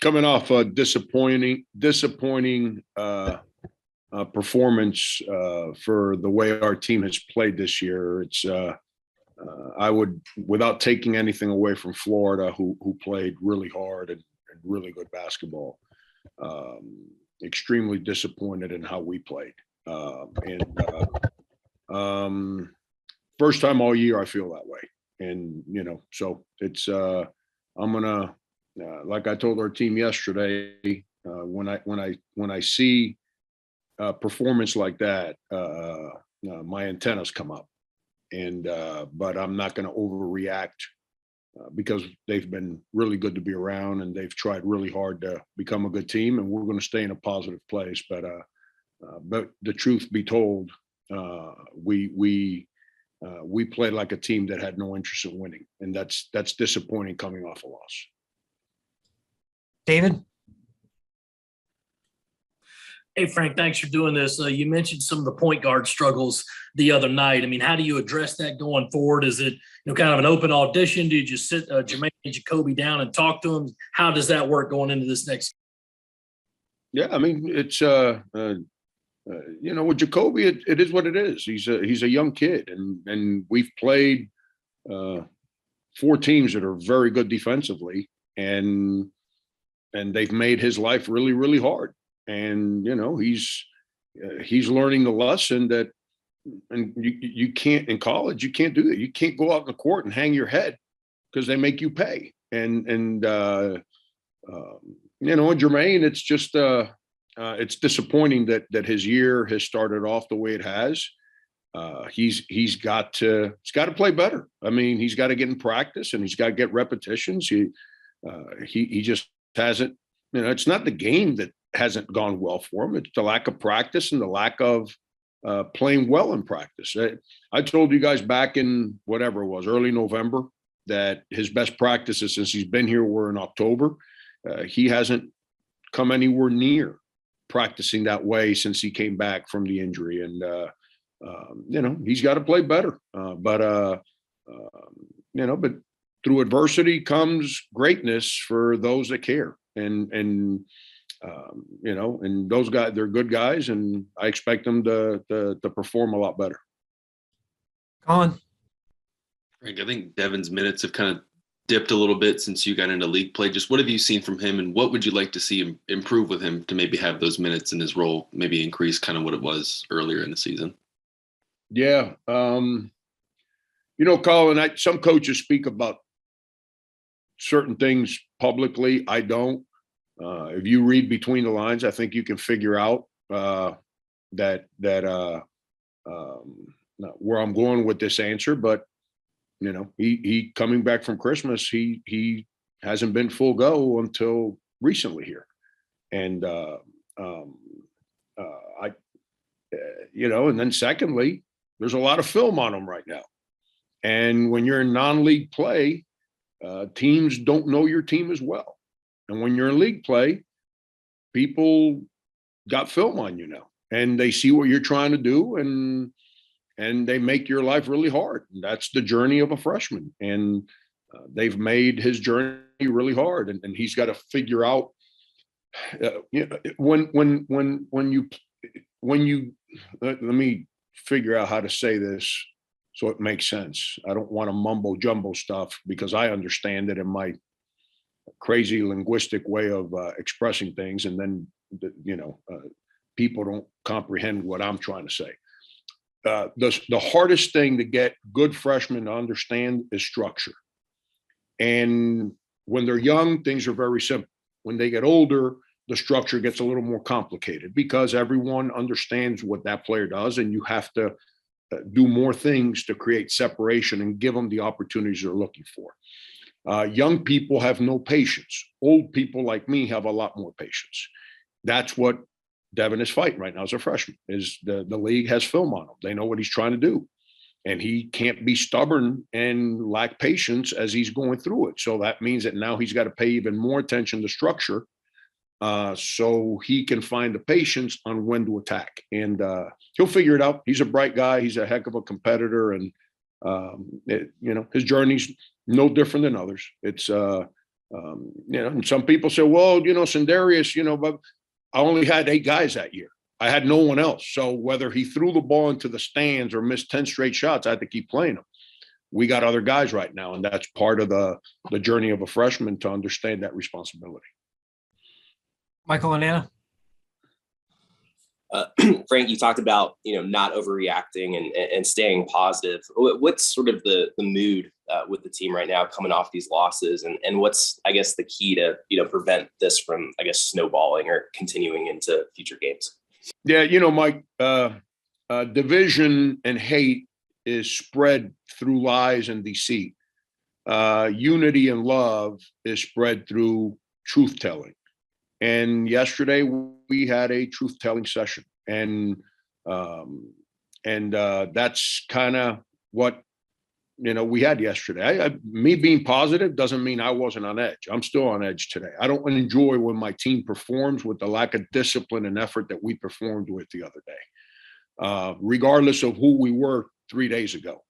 coming off a disappointing performance for the way our team has played this year. It's I would, without taking anything away from Florida, who played really hard and really good basketball. Extremely disappointed in how we played, first time all year I feel that way, and so it's I'm gonna like I told our team yesterday, when I see performance like that, my antennas come up, and but I'm not going to overreact because they've been really good to be around and they've tried really hard to become a good team, and we're going to stay in a positive place. But the truth be told, we played like a team that had no interest in winning, and that's disappointing coming off a loss. David? Hey, Frank, thanks for doing this. You mentioned some of the point guard struggles the other night. I mean, how do you address that going forward? Is it kind of an open audition? Do you just sit Jermaine and Jacoby down and talk to them? How does that work going into this next? Yeah, I mean, it's with Jacoby, it is what it is. He's a young kid, and we've played 4 teams that are very good defensively, and they've made his life really, really hard. And he's learning the lesson that, and you can't, in college, you can't do that. You can't go out in the court and hang your head because they make you pay. And Jermaine, it's just it's disappointing that his year has started off the way it has. He's got to play better. I mean, he's got to get in practice and he's got to get repetitions. He just hasn't. It's not the game that hasn't gone well for him. It's the lack of practice and the lack of playing well in practice. I told you guys back in whatever it was, early November, that his best practices since he's been here were in October. He hasn't come anywhere near practicing that way since he came back from the injury. And, he's got to play better. But through adversity comes greatness for those that care. And those guys, they're good guys, and I expect them to perform a lot better. Colin? Frank, I think Devin's minutes have kind of dipped a little bit since you got into league play. Just what have you seen from him, and what would you like to see him improve with him to maybe have those minutes in his role maybe increase kind of what it was earlier in the season? Yeah. Colin, some coaches speak about certain things publicly. I don't. If you read between the lines, I think you can figure out that where I'm going with this answer. But he coming back from Christmas, he hasn't been full go until recently here, and and then secondly, there's a lot of film on him right now, and when you're in non-league play, teams don't know your team as well. And when you're in league play, people got film on you now, and they see what you're trying to do, and they make your life really hard. And that's the journey of a freshman, and they've made his journey really hard. And he's got to figure out when you let me figure out how to say this so it makes sense. I don't want to mumbo jumbo stuff because I understand it in my crazy linguistic way of expressing things, and then people don't comprehend what I'm trying to say. The hardest thing to get good freshmen to understand is structure. And when they're young, things are very simple. When they get older, the structure gets a little more complicated because everyone understands what that player does, and you have to do more things to create separation and give them the opportunities they're looking for. Young people have no patience. Old people like me have a lot more patience. That's what Devin is fighting right now as a freshman. Is the league has film on him. They know what he's trying to do, and he can't be stubborn and lack patience as he's going through it. So that means that now he's got to pay even more attention to structure, so he can find the patience on when to attack. And he'll figure it out. He's a bright guy. He's a heck of a competitor, and his journey's no different than others. It's And some people say, well, Sendarius, but I only had 8 guys that year. I had no one else. So whether he threw the ball into the stands or missed 10 straight shots, I had to keep playing him. We got other guys right now, and that's part of the journey of a freshman to understand that responsibility. Michael and Anna. Frank, you talked about not overreacting and staying positive. What's sort of the mood with the team right now coming off these losses, and what's, I guess, the key to prevent this from, I guess, snowballing or continuing into future games? Yeah, Mike, division and hate is spread through lies and deceit. Unity and love is spread through truth telling. And yesterday we had a truth telling session, and that's kind of what we had yesterday. Me being positive doesn't mean I wasn't on edge. I'm still on edge today. I don't enjoy when my team performs with the lack of discipline and effort that we performed with the other day, regardless of who we were 3 days ago.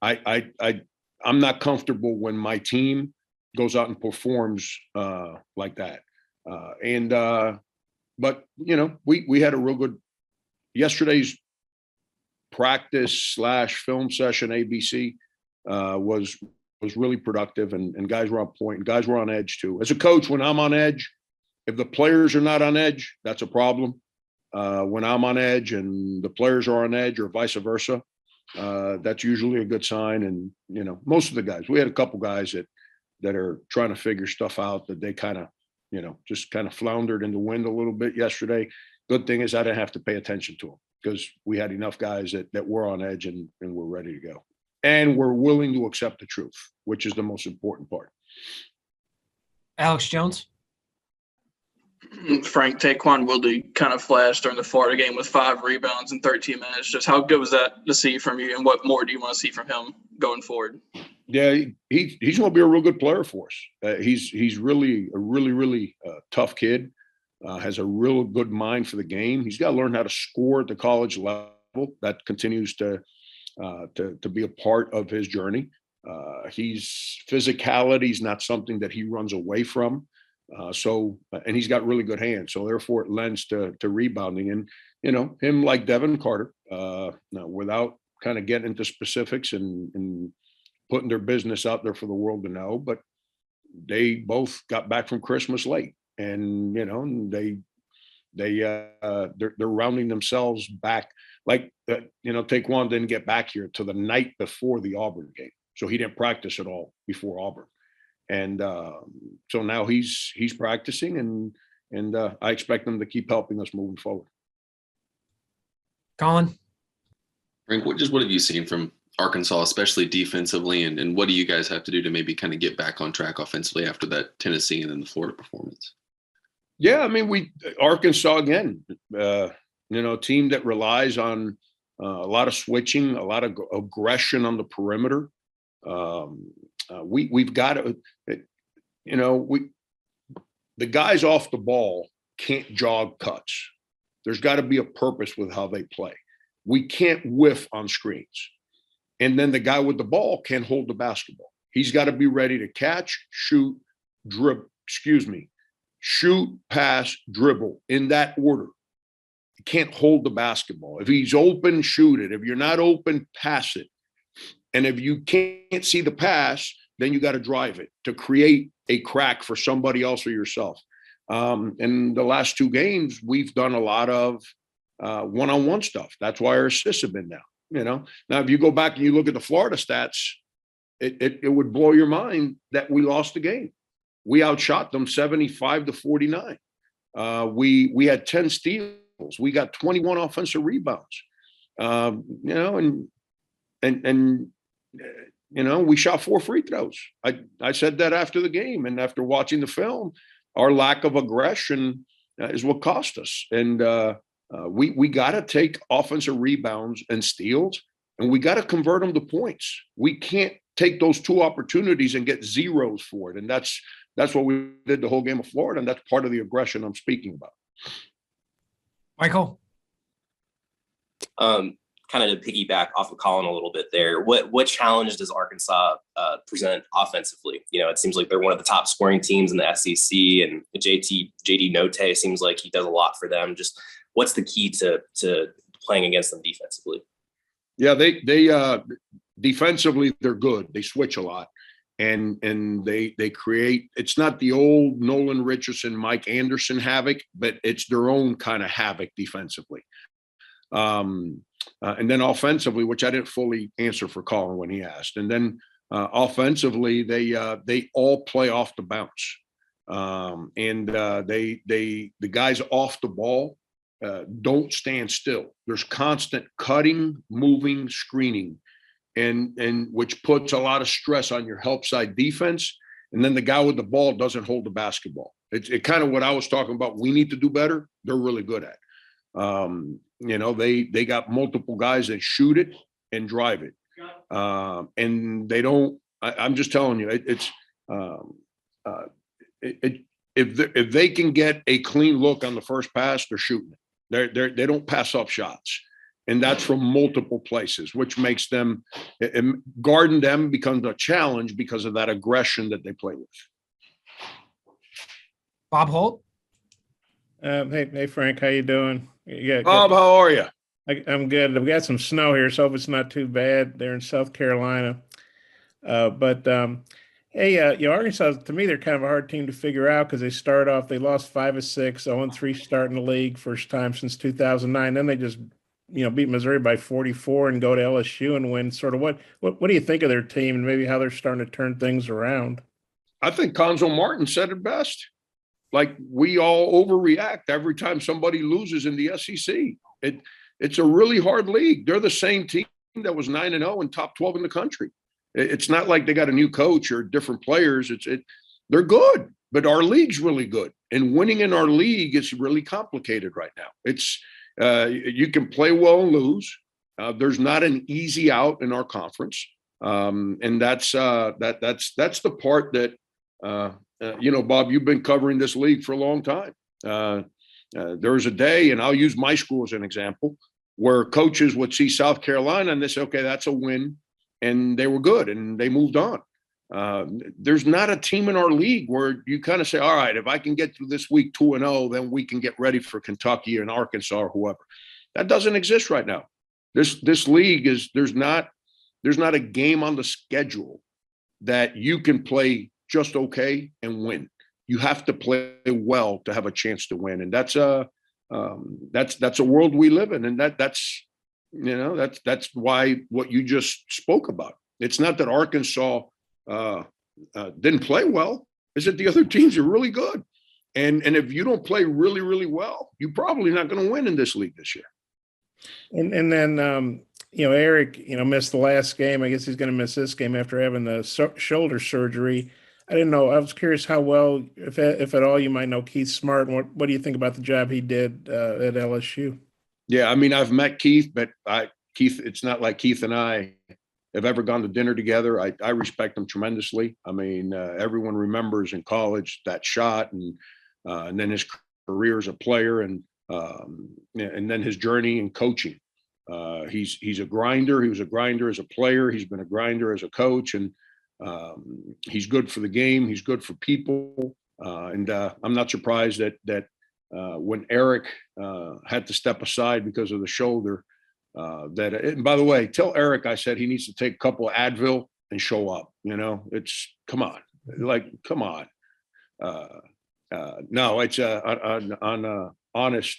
I'm not comfortable when my team goes out and performs like that. But we had a real good yesterday's practice / film session. ABC was really productive, and guys were on point, and guys were on edge too. As a coach, when I'm on edge, if the players are not on edge, that's a problem. When I'm on edge and the players are on edge, or vice versa, that's usually a good sign. And most of the guys, we had a couple guys that are trying to figure stuff out, that they kind of just kind of floundered in the wind a little bit yesterday. Good thing is I didn't have to pay attention to them, because we had enough guys that were on edge and were ready to go. And we're willing to accept the truth, which is the most important part. Alex Jones. Frank, Taekwon Woodley kind of flashed during the Florida game with 5 rebounds in 13 minutes. Just how good was that to see from you, and what more do you want to see from him going forward? Yeah, he's going to be a real good player for us. He's really a really tough kid. Has a real good mind for the game. He's got to learn how to score at the college level. That continues to be a part of his journey. Physicality is not something that he runs away from. And he's got really good hands. So therefore it lends to rebounding. And, him like Devin Carter, without kind of getting into specifics and putting their business out there for the world to know, but they both got back from Christmas late, and, they're rounding themselves back. Like, Taekwon didn't get back here till the night before the Auburn game. So he didn't practice at all before Auburn. And so now he's practicing, and I expect him to keep helping us moving forward. Colin. Frank, what have you seen from Arkansas, especially defensively, and what do you guys have to do to maybe kind of get back on track offensively after that Tennessee and then the Florida performance? Yeah, I mean, Arkansas again, team that relies on a lot of switching, a lot of aggression on the perimeter. We've got to, the guys off the ball can't jog cuts. There's got to be a purpose with how they play. We can't whiff on screens. And then the guy with the ball can't hold the basketball. He's got to be ready to catch, shoot, shoot, pass, dribble, in that order. He can't hold the basketball. If he's open, shoot it. If you're not open, pass it. And if you can't see the pass, then you got to drive it to create a crack for somebody else or yourself. In the last 2 games, we've done a lot of one-on-one stuff. That's why our assists have been down. Now, if you go back and you look at the Florida stats, it would blow your mind that we lost the game. We outshot them 75-49. We had 10 steals. We got 21 offensive rebounds. We shot 4 free throws. I said that after the game, and after watching the film, our lack of aggression is what cost us. And we got to take offensive rebounds and steals, and we got to convert them to points. We can't take those 2 opportunities and get zeros for it. And that's what we did the whole game of Florida, and that's part of the aggression I'm speaking about. Michael. kind of to piggyback off of Colin a little bit there, what challenge does Arkansas present offensively? You know, it seems like they're one of the top scoring teams in the SEC, and JD Notae seems like he does a lot for them. Just what's the key to playing against them defensively? Yeah, they defensively, they're good. They switch a lot. And they create, it's not the old Nolan Richardson, Mike Anderson havoc, but it's their own kind of havoc defensively. And then offensively, which I didn't fully answer for Colin when he asked. And then offensively, they all play off the bounce. The guys off the ball don't stand still. There's constant cutting, moving, screening. And which puts a lot of stress on your help side defense. And then the guy with the ball doesn't hold the basketball. It's kind of what I was talking about. We need to do better. They're really good at. You know, they got multiple guys that shoot it and drive it. And they don't. I'm just telling you, if they can get a clean look on the first pass, they're shooting it. They don't pass up shots. And that's from multiple places, which makes them, guarding them becomes a challenge because of that aggression that they play with. Bob Holt. Hey, Frank, how you doing? Yeah, Bob, how are you? I'm good. We've got some snow here, so hope it's not too bad there in South Carolina. Hey, Arkansas, to me, they're kind of a hard team to figure out because they lost 5 of 6, 0-3 starting the league, first time since 2009. Then they just beat Missouri by 44 and go to LSU and win. Sort of what do you think of their team and maybe how they're starting to turn things around? I think Conzo Martin said it best. Like, we all overreact every time somebody loses in the SEC. It's a really hard league. They're the same team that was 9-0 and top 12 in the country. It's not like they got a new coach or different players. They're good, but our league's really good. And winning in our league is really complicated right now. You can play well and lose. There's not an easy out in our conference, and that's the part that Bob, you've been covering this league for a long time. There was a day, and I'll use my school as an example, where coaches would see South Carolina and they say, "Okay, that's a win," and they were good and they moved on. There's not a team in our league where you kind of say, all right, if I can get through this week 2-0, then we can get ready for Kentucky and Arkansas or whoever. That doesn't exist right now. This league there's not a game on the schedule that you can play just okay and win. You have to play well to have a chance to win. And that's a world we live in. And that's why what you just spoke about. It's not that Arkansas didn't play well, is that the other teams are really good. And if you don't play really, really well, you're probably not going to win in this league this year. And then, Eric, missed the last game. I guess he's going to miss this game after having the shoulder surgery. I didn't know. I was curious how well, if at all, you might know Keith Smart. And what do you think about the job he did at LSU? Yeah, I mean, I've met Keith, but Keith, it's not like Keith and I have ever gone to dinner together. I respect him tremendously. I mean, everyone remembers in college that shot, and then his career as a player, and then his journey in coaching. He's a grinder. He was a grinder as a player. He's been a grinder as a coach, and he's good for the game. He's good for people. And I'm not surprised that when Eric had to step aside because of the shoulder, and by the way, tell Eric I said he needs to take a couple of Advil and show up. Come on. No, it's on an honest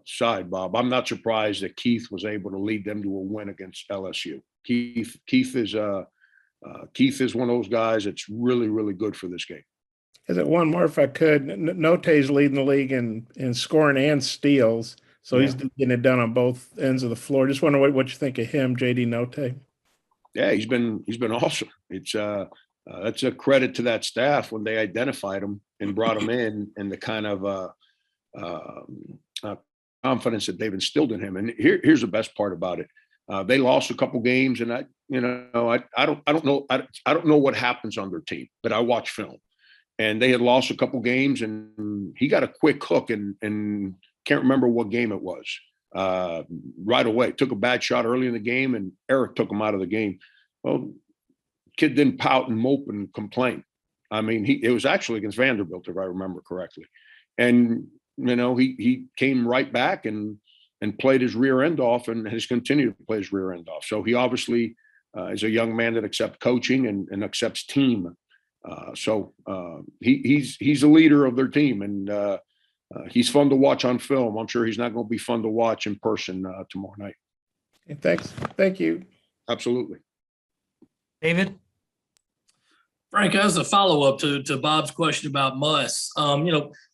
side, Bob. I'm not surprised that Keith was able to lead them to a win against LSU. Keith is one of those guys that's really, really good for this game. Is it one more, if I could? Notae's leading the league in scoring and steals, so he's getting it done on both ends of the floor. Just wonder what you think of him, JD Notae. Yeah, he's been awesome. It's that's a credit to that staff when they identified him and brought him in, and the kind of confidence that they've instilled in him. And here's the best part about it: they lost a couple games, and I don't know what happens on their team, but I watch film. And they had lost a couple games, and he got a quick hook, and can't remember what game it was. right away. Took a bad shot early in the game, and Eric took him out of the game. Well, kid didn't pout and mope and complain. I mean, it was actually against Vanderbilt, if I remember correctly. And, he came right back and played his rear end off and has continued to play his rear end off. So he obviously is a young man that accepts coaching and accepts team. He's a leader of their team, and he's fun to watch on film. I'm sure he's not going to be fun to watch in person tomorrow night. Thanks. Thank you. Absolutely. David? Frank, as a follow-up to Bob's question about Muss,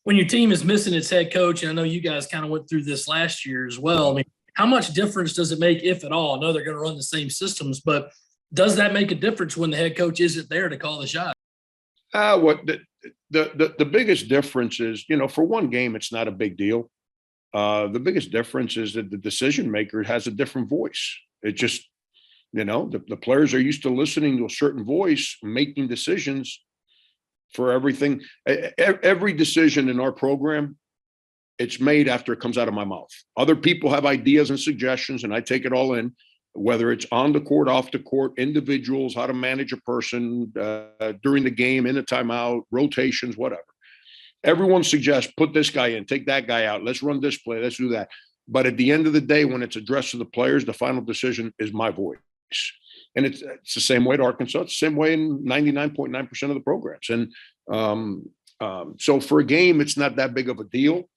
when your team is missing its head coach, and I know you guys kind of went through this last year as well. I mean, how much difference does it make, if at all? I know they're going to run the same systems, but does that make a difference when the head coach isn't there to call the shot? What the biggest difference is, for one game, it's not a big deal. The biggest difference is that the decision maker has a different voice. It just, the players are used to listening to a certain voice, making decisions for everything. Every decision in our program, it's made after it comes out of my mouth. Other people have ideas and suggestions, and I take it all in, whether it's on the court, off the court, individuals, how to manage a person during the game, in a timeout, rotations, whatever. Everyone suggests, put this guy in, take that guy out, let's run this play, let's do that. But at the end of the day, when it's addressed to the players, the final decision is my voice. And it's the same way at Arkansas. It's the same way in 99.9% of the programs. And so for a game, it's not that big of a deal.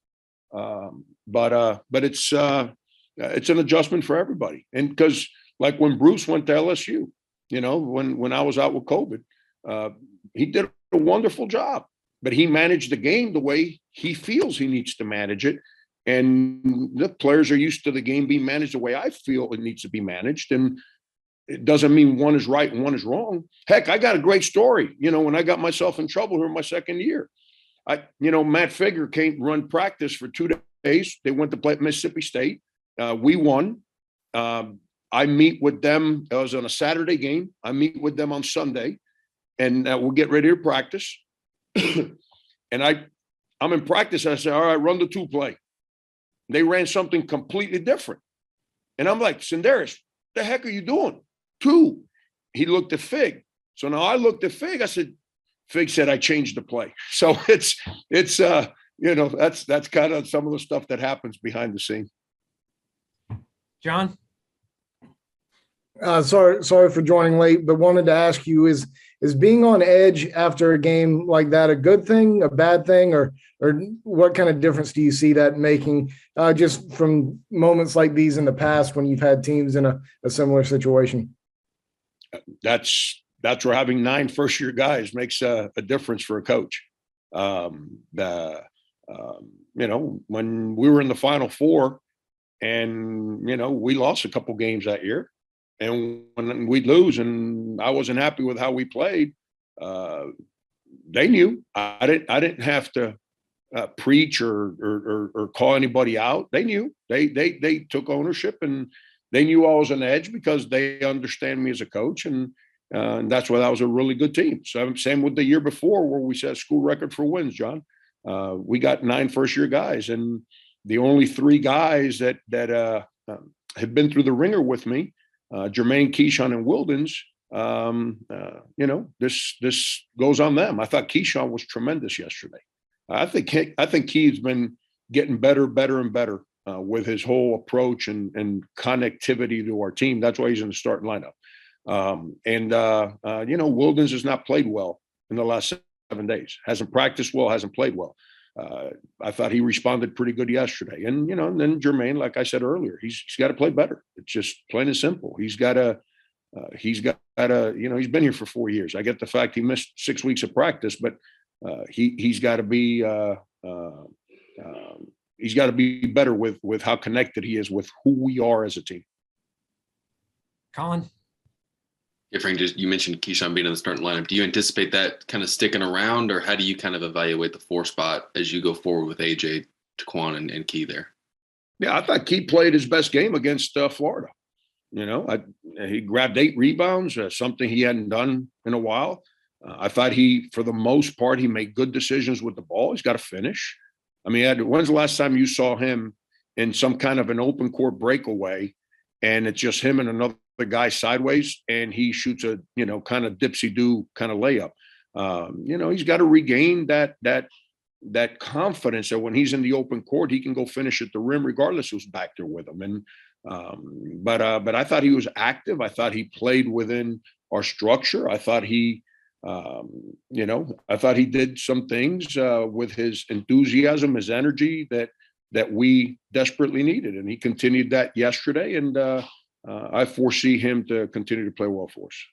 But it's an adjustment for everybody. And because like when Bruce went to LSU, when I was out with COVID, he did a wonderful job, but he managed the game the way he feels he needs to manage it. And the players are used to the game being managed the way I feel it needs to be managed. And it doesn't mean one is right and one is wrong. Heck, I got a great story. When I got myself in trouble here in my second year, Matt Figger came run practice for 2 days. They went to play at Mississippi State. We won. I meet with them. It was on a Saturday game. I meet with them on Sunday, and we'll get ready to practice. And I'm in practice. I said, all right, run the 2 play. They ran something completely different. And I'm like, Senderis, the heck are you doing? 2. He looked at Fig. So now I looked at Fig. I said, Fig said I changed the play. So it's that's kind of some of the stuff that happens behind the scene. John? Sorry for joining late, but wanted to ask you, is being on edge after a game like that a good thing, a bad thing, or what kind of difference do you see that making just from moments like these in the past when you've had teams in a similar situation? That's where having 9 first-year guys makes a difference for a coach. When we were in the Final Four and, we lost a couple games that year, and when we'd lose and I wasn't happy with how we played, they knew. I didn't have to preach or call anybody out. They knew. They took ownership, and they knew I was an edge because they understand me as a coach, and that's why that was a really good team. So same with the year before where we set a school record for wins, John. We got 9 first-year guys, and the only 3 guys that have been through the ringer with me, Jermaine, Keyshawn, and Wildens, this goes on them. I thought Keyshawn was tremendous yesterday. I think Key's been getting better and better with his whole approach and connectivity to our team. That's why he's in the starting lineup. Wildens has not played well in the last 7 days. Hasn't practiced well, hasn't played well. I thought he responded pretty good yesterday. And, and then Jermaine, like I said earlier, he's got to play better. It's just plain and simple. He's been here for 4 years. I get the fact he missed 6 weeks of practice, but he's got to be better with how connected he is with who we are as a team. Colin? Yeah, Frank, you mentioned Keyshawn being in the starting lineup. Do you anticipate that kind of sticking around, or how do you kind of evaluate the 4 spot as you go forward with AJ, Taquan, and Key there? Yeah, I thought Key played his best game against Florida. He grabbed 8 rebounds, something he hadn't done in a while. I thought for the most part, he made good decisions with the ball. He's got to finish. I mean, when's the last time you saw him in some kind of an open court breakaway, and it's just him and another guy sideways, and he shoots a, kind of dipsy-do kind of layup. He's got to regain that confidence that when he's in the open court, he can go finish at the rim regardless who's back there with him. And but I thought he was active. I thought he played within our structure. I thought he did some things with his enthusiasm, his energy that we desperately needed, and he continued that yesterday. And I foresee him to continue to play well for us.